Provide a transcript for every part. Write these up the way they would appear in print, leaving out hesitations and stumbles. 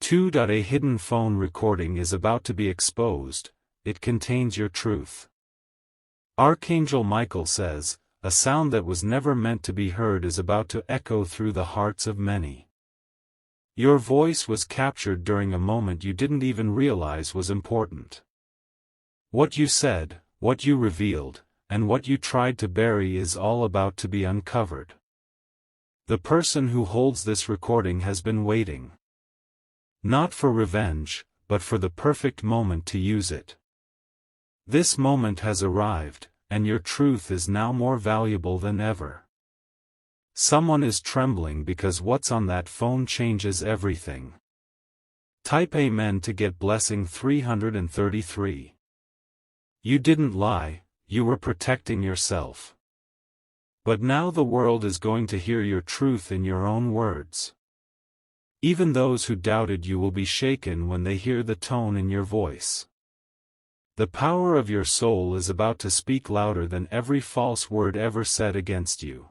2. A hidden phone recording is about to be exposed. It contains your truth. Archangel Michael says, a sound that was never meant to be heard is about to echo through the hearts of many. Your voice was captured during a moment you didn't even realize was important. What you said, what you revealed, and what you tried to bury is all about to be uncovered. The person who holds this recording has been waiting. Not for revenge, but for the perfect moment to use it. This moment has arrived, and your truth is now more valuable than ever. Someone is trembling because what's on that phone changes everything. Type Amen to get blessing 333. You didn't lie, you were protecting yourself. But now the world is going to hear your truth in your own words. Even those who doubted you will be shaken when they hear the tone in your voice. The power of your soul is about to speak louder than every false word ever said against you.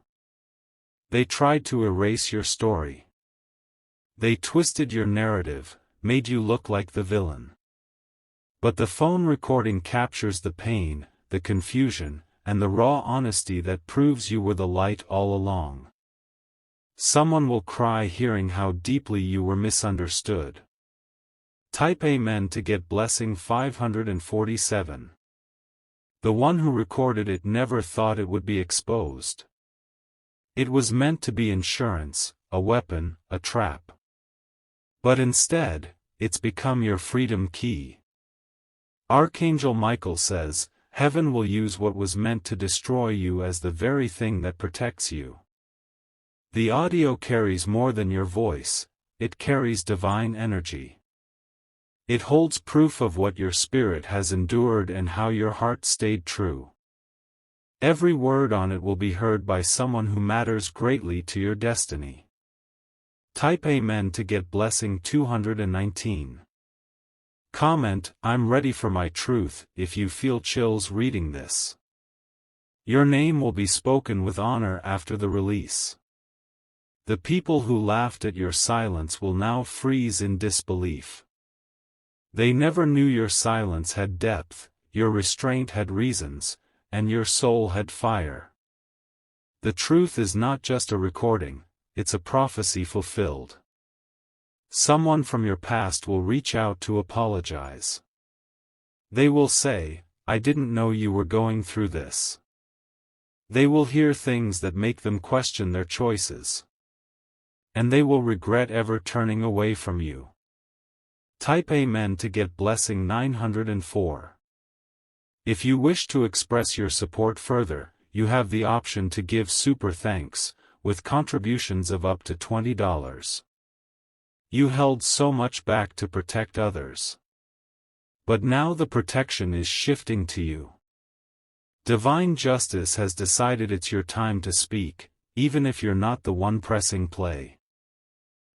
They tried to erase your story. They twisted your narrative, made you look like the villain. But the phone recording captures the pain, the confusion, and the raw honesty that proves you were the light all along. Someone will cry hearing how deeply you were misunderstood. Type Amen to get blessing 547. The one who recorded it never thought it would be exposed. It was meant to be insurance, a weapon, a trap. But instead, it's become your freedom key. Archangel Michael says, heaven will use what was meant to destroy you as the very thing that protects you. The audio carries more than your voice, it carries divine energy. It holds proof of what your spirit has endured and how your heart stayed true. Every word on it will be heard by someone who matters greatly to your destiny. Type Amen to get blessing 219. Comment, I'm ready for my truth, if you feel chills reading this. Your name will be spoken with honor after the release. The people who laughed at your silence will now freeze in disbelief. They never knew your silence had depth, your restraint had reasons, and your soul had fire. The truth is not just a recording, it's a prophecy fulfilled. Someone from your past will reach out to apologize. They will say, I didn't know you were going through this. They will hear things that make them question their choices. And they will regret ever turning away from you. Type Amen to get blessing 904. If you wish to express your support further, you have the option to give super thanks, with contributions of up to $20. You held so much back to protect others. But now the protection is shifting to you. Divine justice has decided it's your time to speak, even if you're not the one pressing play.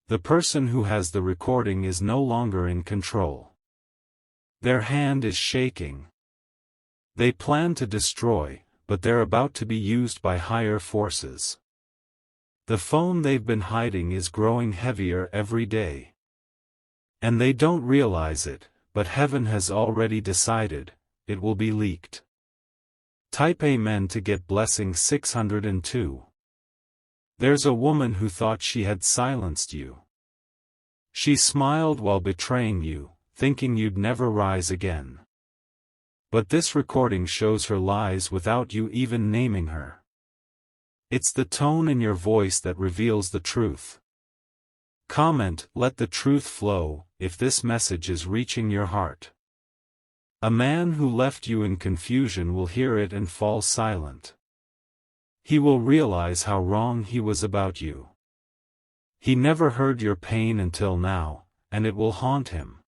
The person who has the recording is no longer in control. Their hand is shaking. They plan to destroy, but they're about to be used by higher forces. The phone they've been hiding is growing heavier every day. And they don't realize it, but heaven has already decided, it will be leaked. Type Amen to get blessing 602. There's a woman who thought she had silenced you. She smiled while betraying you, thinking you'd never rise again. But this recording shows her lies without you even naming her. It's the tone in your voice that reveals the truth. Comment, let the truth flow, if this message is reaching your heart. A man who left you in confusion will hear it and fall silent. He will realize how wrong he was about you. He never heard your pain until now, and it will haunt him.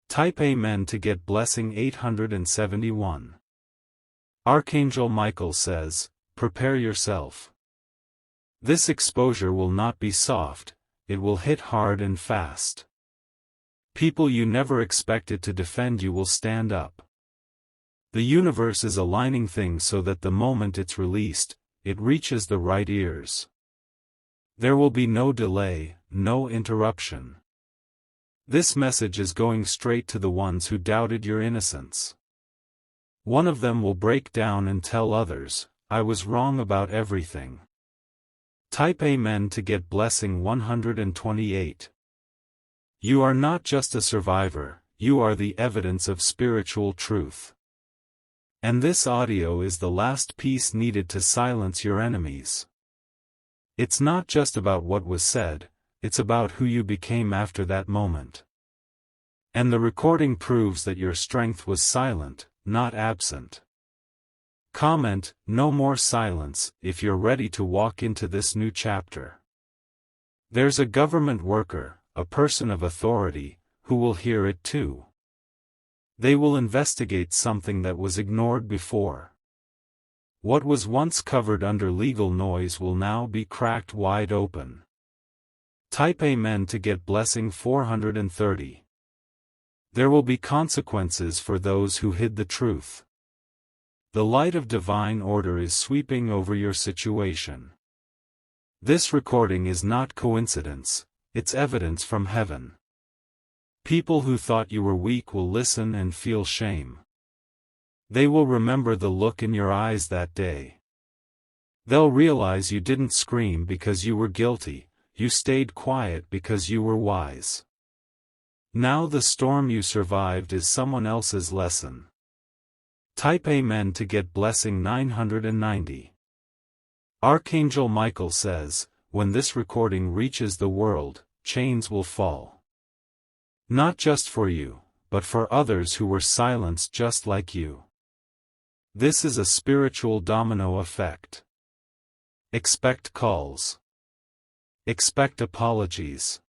Type Amen to get blessing 871. Archangel Michael says, prepare yourself. This exposure will not be soft, it will hit hard and fast. People you never expected to defend you will stand up. The universe is aligning things so that the moment it's released, it reaches the right ears. There will be no delay, no interruption. This message is going straight to the ones who doubted your innocence. One of them will break down and tell others, "I was wrong about everything." Type Amen to get blessing 128. You are not just a survivor, you are the evidence of spiritual truth. And this audio is the last piece needed to silence your enemies. It's not just about what was said, it's about who you became after that moment. And the recording proves that your strength was silent, not absent. Comment, "No more silence," if you're ready to walk into this new chapter. There's a government worker, a person of authority, who will hear it too. They will investigate something that was ignored before. What was once covered under legal noise will now be cracked wide open. Type Amen to get blessing 430. There will be consequences for those who hid the truth. The light of divine order is sweeping over your situation. This recording is not coincidence, it's evidence from heaven. People who thought you were weak will listen and feel shame. They will remember the look in your eyes that day. They'll realize you didn't scream because you were guilty, you stayed quiet because you were wise. Now the storm you survived is someone else's lesson. Type Amen to get blessing 990. Archangel Michael says, when this recording reaches the world, chains will fall. Not just for you, but for others who were silenced just like you. This is a spiritual domino effect. Expect calls. Expect apologies.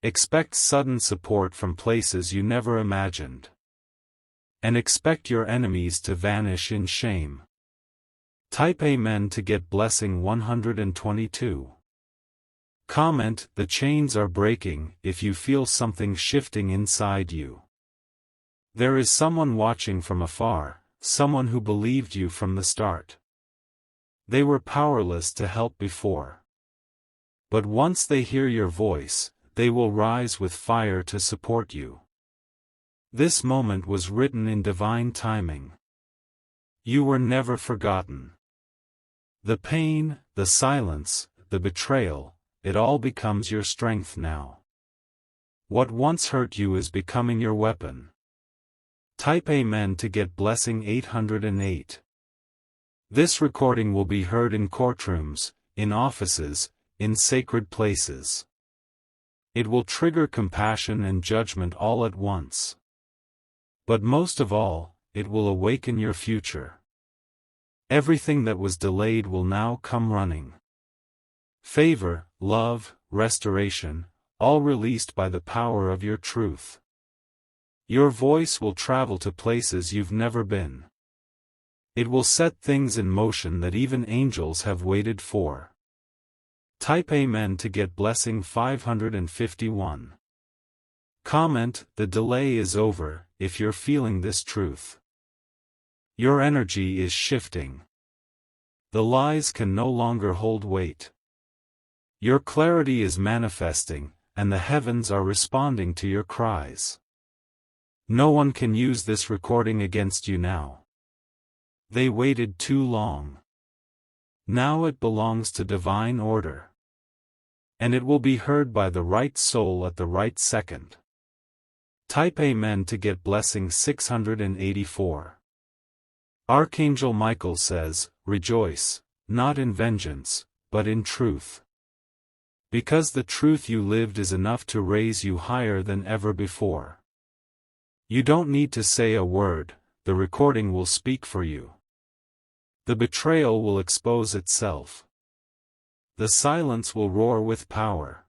Expect sudden support from places you never imagined. And expect your enemies to vanish in shame. Type Amen to get blessing 122. Comment, "The chains are breaking," if you feel something shifting inside you. There is someone watching from afar, someone who believed you from the start. They were powerless to help before. But once they hear your voice, they will rise with fire to support you. This moment was written in divine timing. You were never forgotten. The pain, the silence, the betrayal, it all becomes your strength now. What once hurt you is becoming your weapon. Type Amen to get blessing 808. This recording will be heard in courtrooms, in offices, in sacred places. It will trigger compassion and judgment all at once. But most of all, it will awaken your future. Everything that was delayed will now come running. Favor, love, restoration, all released by the power of your truth. Your voice will travel to places you've never been. It will set things in motion that even angels have waited for. Type Amen to get blessing 551. Comment, "The delay is over," if you're feeling this truth. Your energy is shifting. The lies can no longer hold weight. Your clarity is manifesting, and the heavens are responding to your cries. No one can use this recording against you now. They waited too long. Now it belongs to divine order. And it will be heard by the right soul at the right second. Type Amen to get blessing 684. Archangel Michael says, "Rejoice, not in vengeance, but in truth. Because the truth you lived is enough to raise you higher than ever before. You don't need to say a word, the recording will speak for you. The betrayal will expose itself. The silence will roar with power.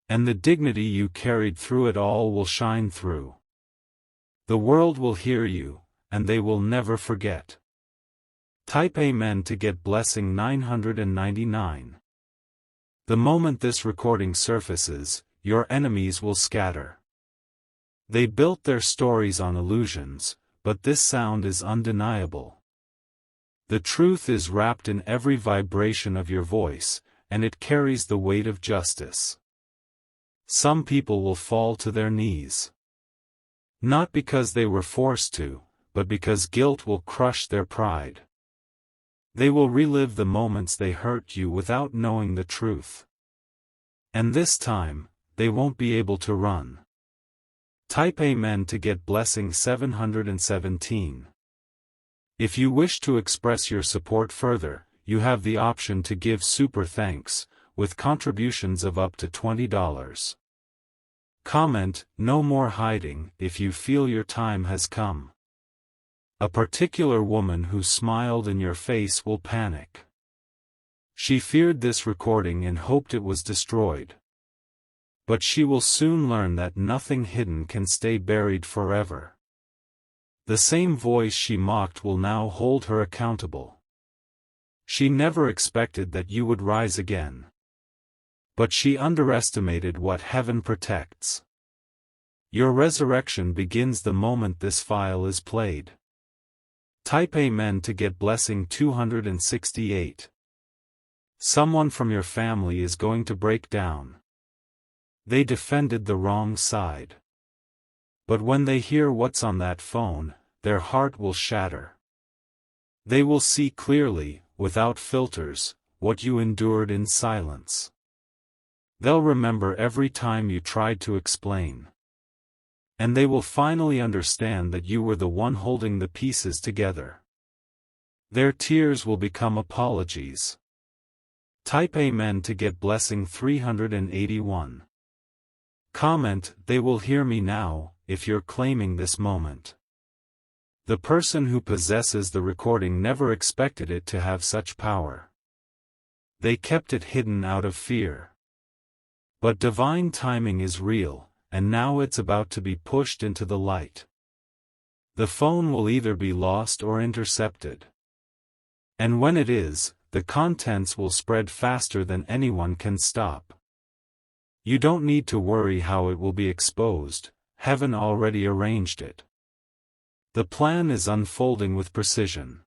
And the dignity you carried through it all will shine through. The world will hear you, and they will never forget." Type Amen to get blessing 999. The moment this recording surfaces, your enemies will scatter. They built their stories on illusions, but this sound is undeniable. The truth is wrapped in every vibration of your voice, and it carries the weight of justice. Some people will fall to their knees. Not because they were forced to, but because guilt will crush their pride. They will relive the moments they hurt you without knowing the truth. And this time, they won't be able to run. Type Amen to get blessing 717. If you wish to express your support further, you have the option to give super thanks, with contributions of up to $20. Comment, "No more hiding," if you feel your time has come. A particular woman who smiled in your face will panic. She feared this recording and hoped it was destroyed. But she will soon learn that nothing hidden can stay buried forever. The same voice she mocked will now hold her accountable. She never expected that you would rise again. But she underestimated what heaven protects. Your resurrection begins the moment this file is played. Type Amen to get blessing 268. Someone from your family is going to break down. They defended the wrong side. But when they hear what's on that phone, their heart will shatter. They will see clearly, without filters, what you endured in silence. They'll remember every time you tried to explain. And they will finally understand that you were the one holding the pieces together. Their tears will become apologies. Type Amen to get blessing 381. Comment, "They will hear me now," if you're claiming this moment. The person who possesses the recording never expected it to have such power. They kept it hidden out of fear. But divine timing is real, and now it's about to be pushed into the light. The phone will either be lost or intercepted. And when it is, the contents will spread faster than anyone can stop. You don't need to worry how it will be exposed, heaven already arranged it. The plan is unfolding with precision.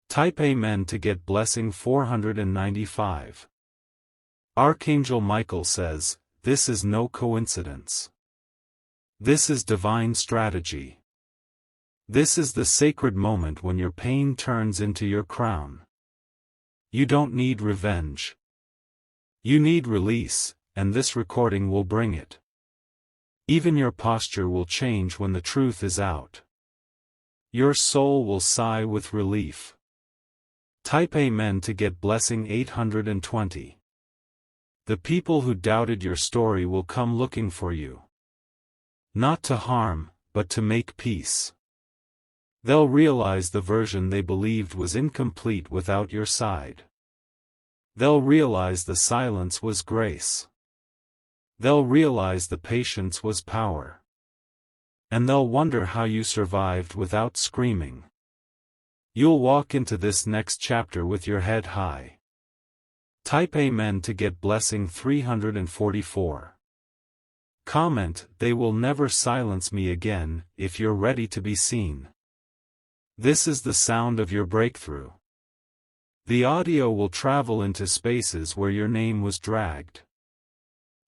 Type Amen to get blessing 495. Archangel Michael says, "This is no coincidence. This is divine strategy. This is the sacred moment when your pain turns into your crown. You don't need revenge. You need release, and this recording will bring it. Even your posture will change when the truth is out. Your soul will sigh with relief." Type Amen to get blessing 820. The people who doubted your story will come looking for you. Not to harm, but to make peace. They'll realize the version they believed was incomplete without your side. They'll realize the silence was grace. They'll realize the patience was power. And they'll wonder how you survived without screaming. You'll walk into this next chapter with your head high. Type Amen to get blessing 344. Comment, "They will never silence me again," if you're ready to be seen. This is the sound of your breakthrough. The audio will travel into spaces where your name was dragged.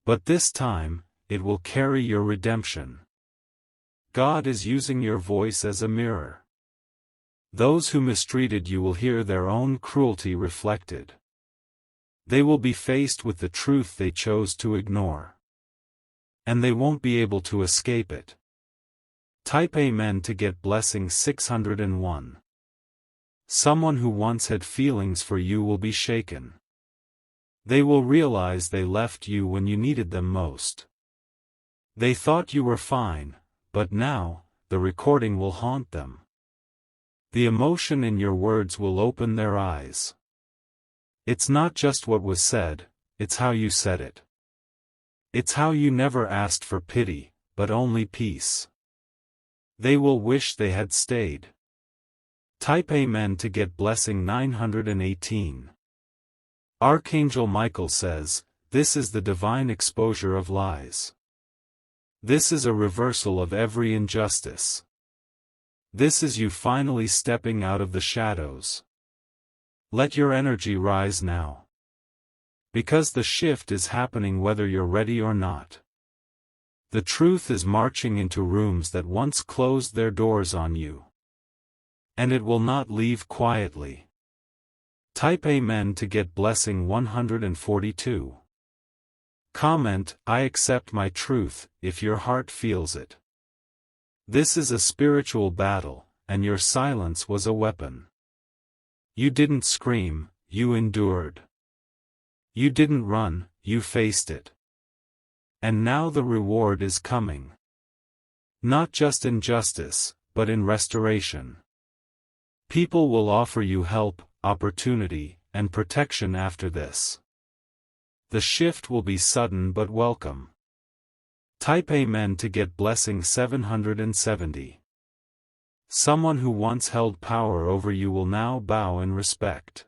But this time, it will carry your redemption. God is using your voice as a mirror. Those who mistreated you will hear their own cruelty reflected. They will be faced with the truth they chose to ignore. And they won't be able to escape it. Type Amen to get blessing 601. Someone who once had feelings for you will be shaken. They will realize they left you when you needed them most. They thought you were fine, but now, the recording will haunt them. The emotion in your words will open their eyes. It's not just what was said, it's how you said it. It's how you never asked for pity, but only peace. They will wish they had stayed. Type Amen to get blessing 918. Archangel Michael says, "This is the divine exposure of lies. This is a reversal of every injustice. This is you finally stepping out of the shadows. Let your energy rise now. Because the shift is happening whether you're ready or not. The truth is marching into rooms that once closed their doors on you. And it will not leave quietly. Type Amen to get blessing 142. Comment, I accept my truth, if your heart feels it. This is a spiritual battle, and your silence was a weapon. You didn't scream, you endured. You didn't run, you faced it. And now the reward is coming. Not just in justice, but in restoration. People will offer you help, opportunity, and protection after this. The shift will be sudden but welcome. Type Amen to get blessing 770. Someone who once held power over you will now bow in respect.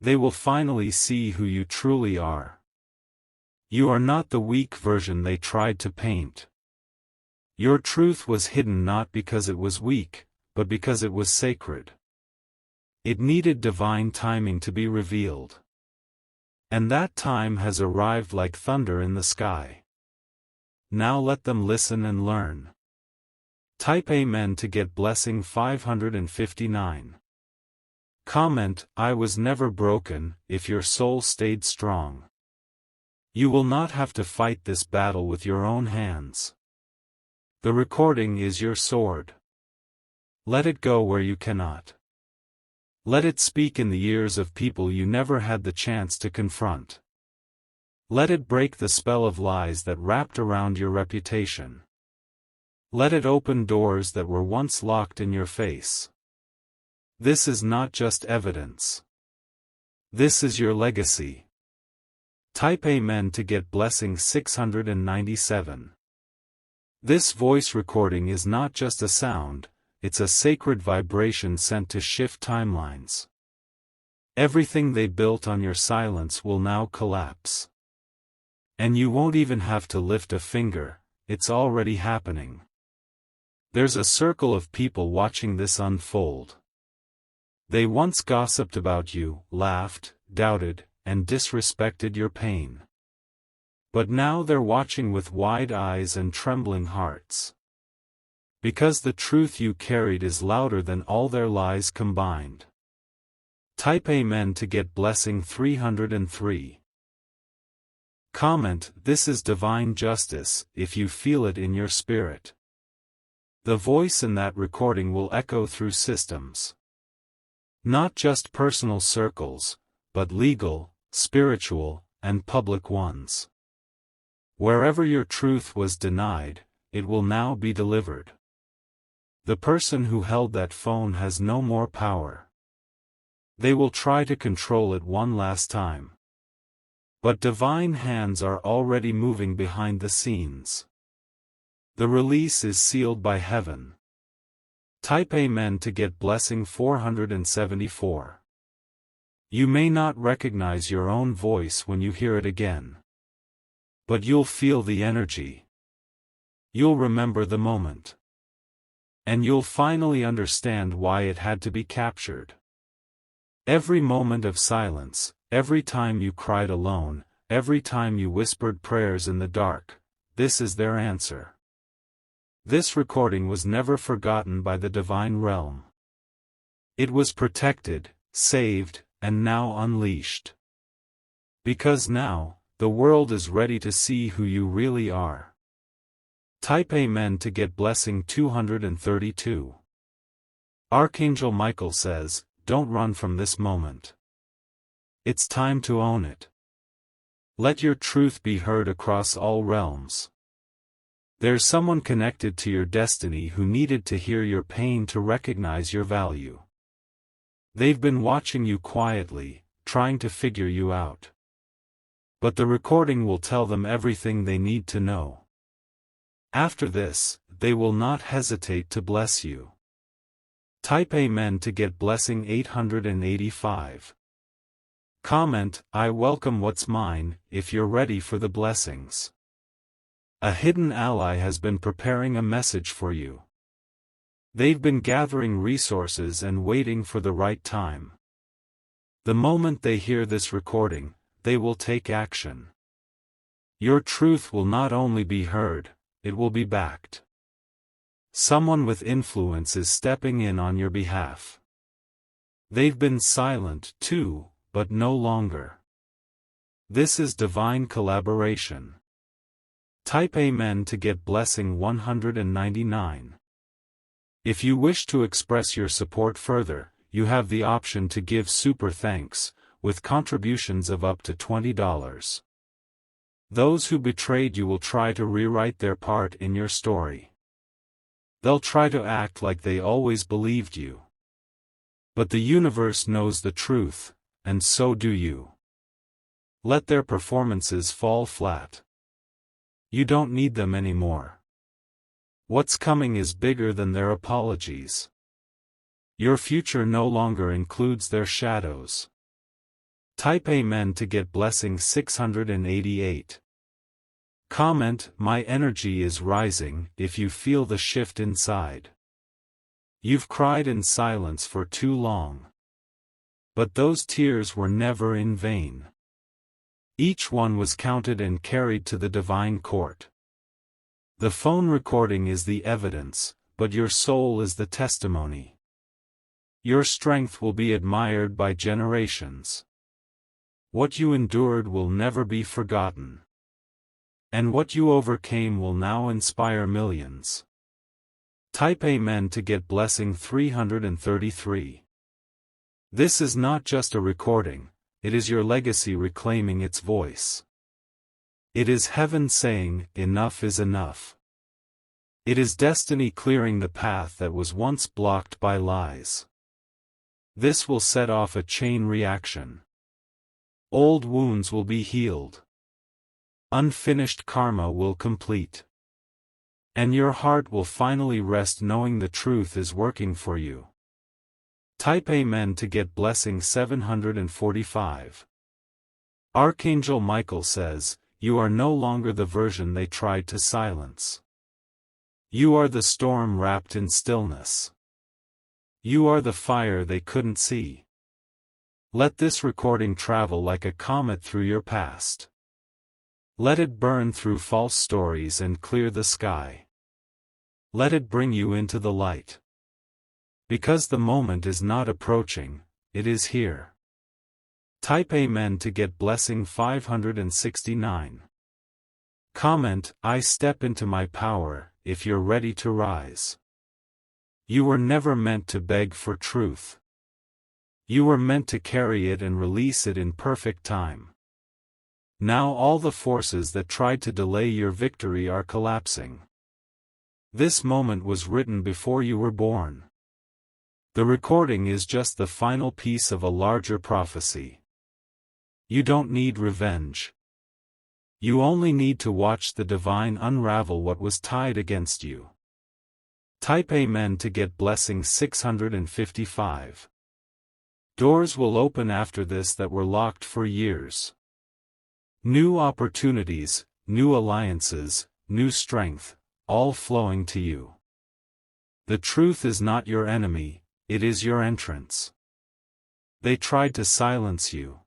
They will finally see who you truly are. You are not the weak version they tried to paint. Your truth was hidden not because it was weak, but because it was sacred. It needed divine timing to be revealed. And that time has arrived like thunder in the sky. Now let them listen and learn. Type Amen to get blessing 559. Comment, I was never broken, if your soul stayed strong. You will not have to fight this battle with your own hands. The recording is your sword. Let it go where you cannot. Let it speak in the ears of people you never had the chance to confront. Let it break the spell of lies that wrapped around your reputation. Let it open doors that were once locked in your face. This is not just evidence. This is your legacy. Type Amen to get blessing 697. This voice recording is not just a sound, it's a sacred vibration sent to shift timelines. Everything they built on your silence will now collapse. And you won't even have to lift a finger, it's already happening. There's a circle of people watching this unfold. They once gossiped about you, laughed, doubted, and disrespected your pain. But now they're watching with wide eyes and trembling hearts. Because the truth you carried is louder than all their lies combined. Type Amen to get blessing 303. Comment, this is divine justice, if you feel it in your spirit. The voice in that recording will echo through systems. Not just personal circles, but legal, spiritual, and public ones. Wherever your truth was denied, it will now be delivered. The person who held that phone has no more power. They will try to control it one last time. But divine hands are already moving behind the scenes. The release is sealed by heaven. Type Amen to get blessing 474. You may not recognize your own voice when you hear it again. But you'll feel the energy. You'll remember the moment. And you'll finally understand why it had to be captured. Every moment of silence, every time you cried alone, every time you whispered prayers in the dark, this is their answer. This recording was never forgotten by the divine realm. It was protected, saved, and now unleashed. Because now, the world is ready to see who you really are. Type Amen to get blessing 232. Archangel Michael says, don't run from this moment. It's time to own it. Let your truth be heard across all realms. There's someone connected to your destiny who needed to hear your pain to recognize your value. They've been watching you quietly, trying to figure you out. But the recording will tell them everything they need to know. After this, they will not hesitate to bless you. Type Amen to get blessing 885. Comment, I welcome what's mine, if you're ready for the blessings. A hidden ally has been preparing a message for you. They've been gathering resources and waiting for the right time. The moment they hear this recording, they will take action. Your truth will not only be heard, it will be backed. Someone with influence is stepping in on your behalf. They've been silent too, but no longer. This is divine collaboration. Type Amen to get blessing 199. If you wish to express your support further, you have the option to give super thanks, with contributions of up to $20. Those who betrayed you will try to rewrite their part in your story. They'll try to act like they always believed you. But the universe knows the truth, and so do you. Let their performances fall flat. You don't need them anymore. What's coming is bigger than their apologies. Your future no longer includes their shadows. Type Amen to get blessing 688. Comment, my energy is rising, if you feel the shift inside. You've cried in silence for too long. But those tears were never in vain. Each one was counted and carried to the divine court. The phone recording is the evidence, but your soul is the testimony. Your strength will be admired by generations. What you endured will never be forgotten. And what you overcame will now inspire millions. Type Amen to get blessing 333. This is not just a recording, it is your legacy reclaiming its voice. It is heaven saying, enough is enough. It is destiny clearing the path that was once blocked by lies. This will set off a chain reaction. Old wounds will be healed. Unfinished karma will complete. And your heart will finally rest knowing the truth is working for you. Type Amen to get blessing 745. Archangel Michael says, you are no longer the version they tried to silence. You are the storm wrapped in stillness. You are the fire they couldn't see. Let this recording travel like a comet through your past. Let it burn through false stories and clear the sky. Let it bring you into the light. Because the moment is not approaching, it is here. Type Amen to get blessing 569. Comment, I step into my power, if you're ready to rise. You were never meant to beg for truth. You were meant to carry it and release it in perfect time. Now all the forces that tried to delay your victory are collapsing. This moment was written before you were born. The recording is just the final piece of a larger prophecy. You don't need revenge. You only need to watch the divine unravel what was tied against you. Type Amen to get blessing 655. Doors will open after this that were locked for years. New opportunities, new alliances, new strength, all flowing to you. The truth is not your enemy, it is your entrance. They tried to silence you.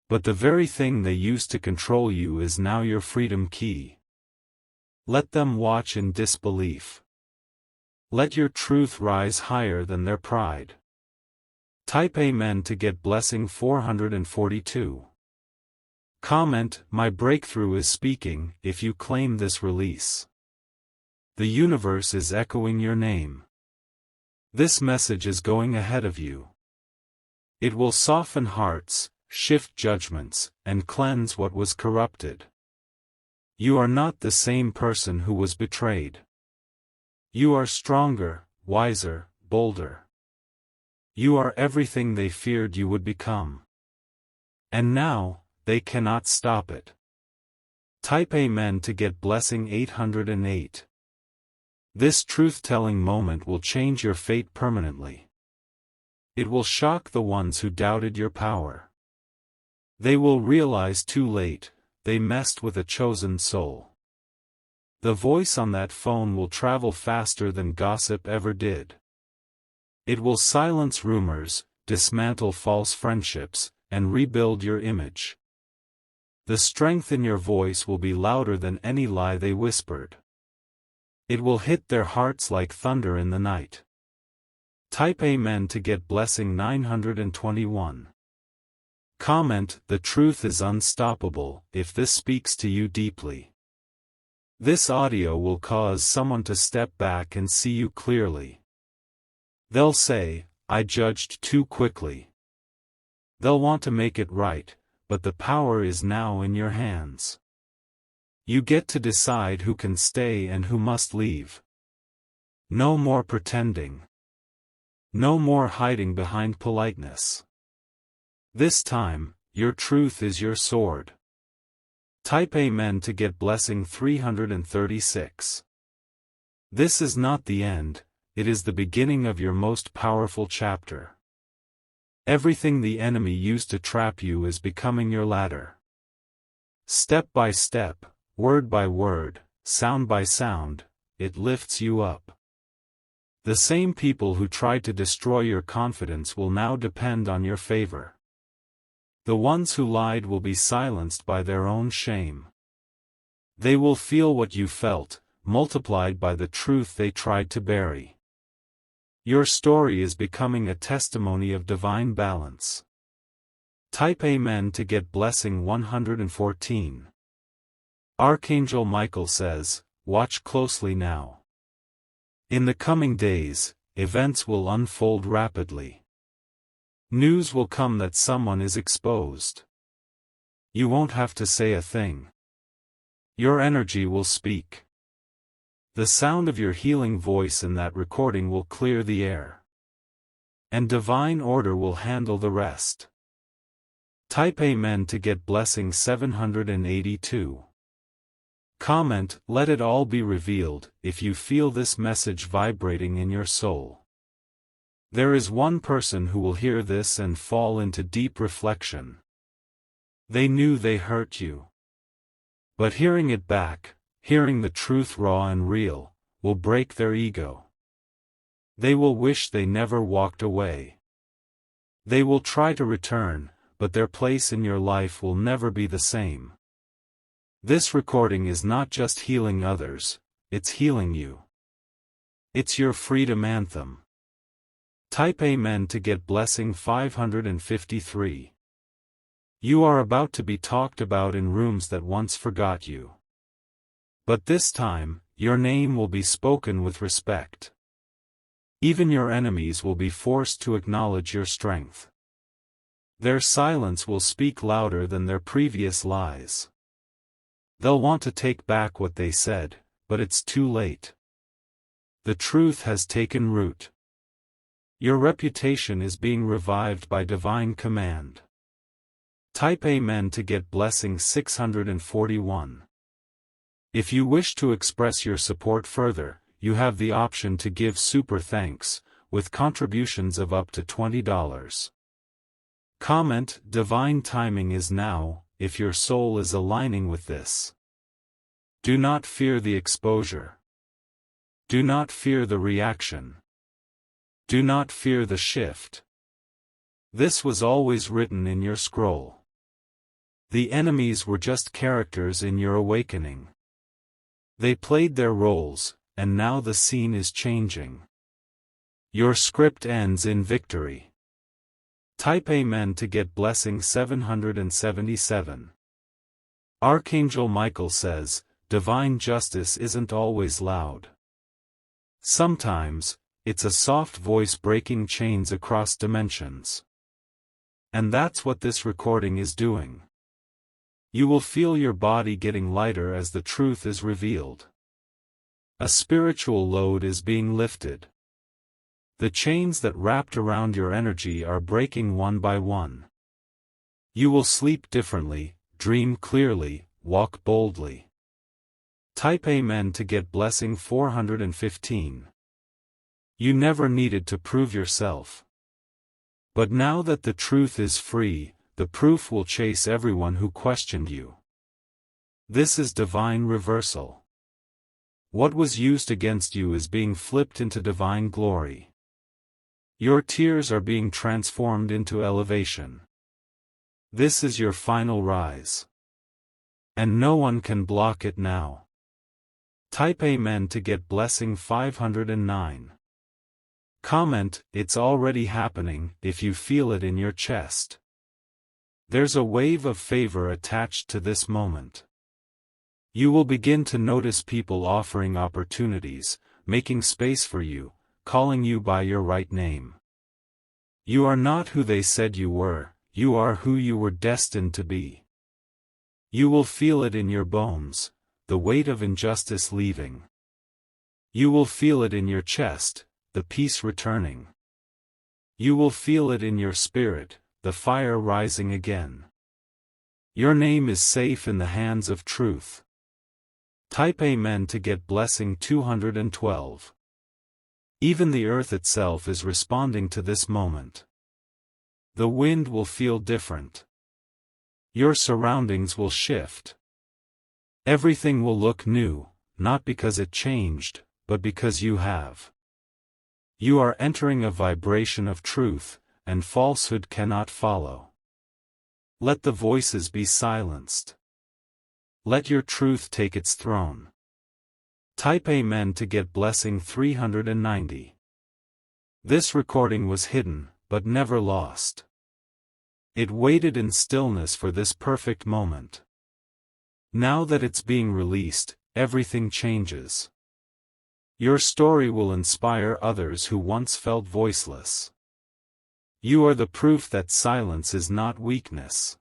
But the very thing they used to control you is now your freedom key. Let them watch in disbelief. Let your truth rise higher than their pride. Type Amen to get blessing 442. Comment, my breakthrough is speaking, if you claim this release. The universe is echoing your name. This message is going ahead of you. It will soften hearts, shift judgments, and cleanse what was corrupted. You are not the same person who was betrayed. You are stronger, wiser, bolder. You are everything they feared you would become. And now, they cannot stop it. Type Amen to get blessing 808. This truth-telling moment will change your fate permanently. It will shock the ones who doubted your power. They will realize too late, they messed with a chosen soul. The voice on that phone will travel faster than gossip ever did. It will silence rumors, dismantle false friendships, and rebuild your image. The strength in your voice will be louder than any lie they whispered. It will hit their hearts like thunder in the night. Type Amen to get blessing 921. Comment, the truth is unstoppable, if this speaks to you deeply. This audio will cause someone to step back and see you clearly. They'll say, I judged too quickly. They'll want to make it right, but the power is now in your hands. You get to decide who can stay and who must leave. No more pretending. No more hiding behind politeness. This time, your truth is your sword. Type Amen to get blessing 336. This is not the end, it is the beginning of your most powerful chapter. Everything the enemy used to trap you is becoming your ladder. Step by step, word by word, sound by sound, it lifts you up. The same people who tried to destroy your confidence will now depend on your favor. The ones who lied will be silenced by their own shame. They will feel what you felt, multiplied by the truth they tried to bury. Your story is becoming a testimony of divine balance. Type Amen to get blessing 114. Archangel Michael says, watch closely now. In the coming days, events will unfold rapidly. News will come that someone is exposed. You won't have to say a thing. Your energy will speak. The sound of your healing voice in that recording will clear the air. And divine order will handle the rest. Type Amen to get blessing 782. Comment, let it all be revealed, if you feel this message vibrating in your soul. There is one person who will hear this and fall into deep reflection. They knew they hurt you. But hearing it back, hearing the truth raw and real, will break their ego. They will wish they never walked away. They will try to return, but their place in your life will never be the same. This recording is not just healing others, it's healing you. It's your freedom anthem. Type Amen to get blessing 553. You are about to be talked about in rooms that once forgot you. But this time, your name will be spoken with respect. Even your enemies will be forced to acknowledge your strength. Their silence will speak louder than their previous lies. They'll want to take back what they said, but it's too late. The truth has taken root. Your reputation is being revived by divine command. Type Amen to get blessing 641. If you wish to express your support further, you have the option to give super thanks, with contributions of up to $20. Comment, divine timing is now, if your soul is aligning with this. Do not fear the exposure. Do not fear the reaction. Do not fear the shift. This was always written in your scroll. The enemies were just characters in your awakening. They played their roles, and now the scene is changing. Your script ends in victory. Type Amen to get blessing 777. Archangel Michael says, divine justice isn't always loud. Sometimes, it's a soft voice breaking chains across dimensions. And that's what this recording is doing. You will feel your body getting lighter as the truth is revealed. A spiritual load is being lifted. The chains that wrapped around your energy are breaking one by one. You will sleep differently, dream clearly, walk boldly. Type Amen to get blessing 415. You never needed to prove yourself. But now that the truth is free, the proof will chase everyone who questioned you. This is divine reversal. What was used against you is being flipped into divine glory. Your tears are being transformed into elevation. This is your final rise. And no one can block it now. Type Amen to get blessing 509. Comment, it's already happening, if you feel it in your chest. There's a wave of favor attached to this moment. You will begin to notice people offering opportunities, making space for you, calling you by your right name. You are not who they said you were, you are who you were destined to be. You will feel it in your bones, the weight of injustice leaving. You will feel it in your chest, the peace returning. You will feel it in your spirit, the fire rising again. Your name is safe in the hands of truth. Type Amen to get blessing 212. Even the earth itself is responding to this moment. The wind will feel different. Your surroundings will shift. Everything will look new, not because it changed, but because you have. You are entering a vibration of truth, and falsehood cannot follow. Let the voices be silenced. Let your truth take its throne. Type Amen to get blessing 390. This recording was hidden, but never lost. It waited in stillness for this perfect moment. Now that it's being released, everything changes. Your story will inspire others who once felt voiceless. You are the proof that silence is not weakness.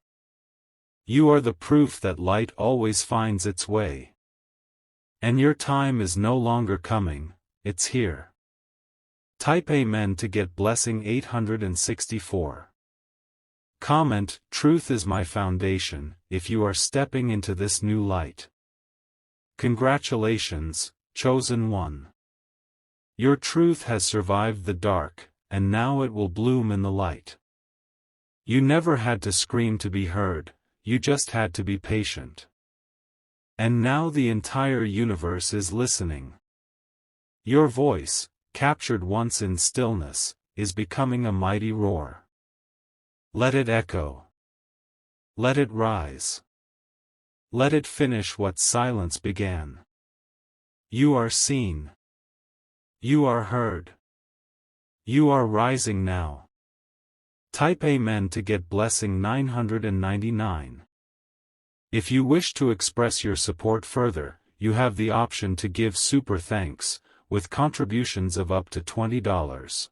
You are the proof that light always finds its way. And your time is no longer coming, it's here. Type Amen to get blessing 864. Comment, truth is my foundation, if you are stepping into this new light. Congratulations, chosen one. Your truth has survived the dark, and now it will bloom in the light. You never had to scream to be heard, you just had to be patient. And now the entire universe is listening. Your voice, captured once in stillness, is becoming a mighty roar. Let it echo. Let it rise. Let it finish what silence began. You are seen. You are heard. You are rising now. Type Amen to get blessing 999. If you wish to express your support further, you have the option to give super thanks, with contributions of up to $20.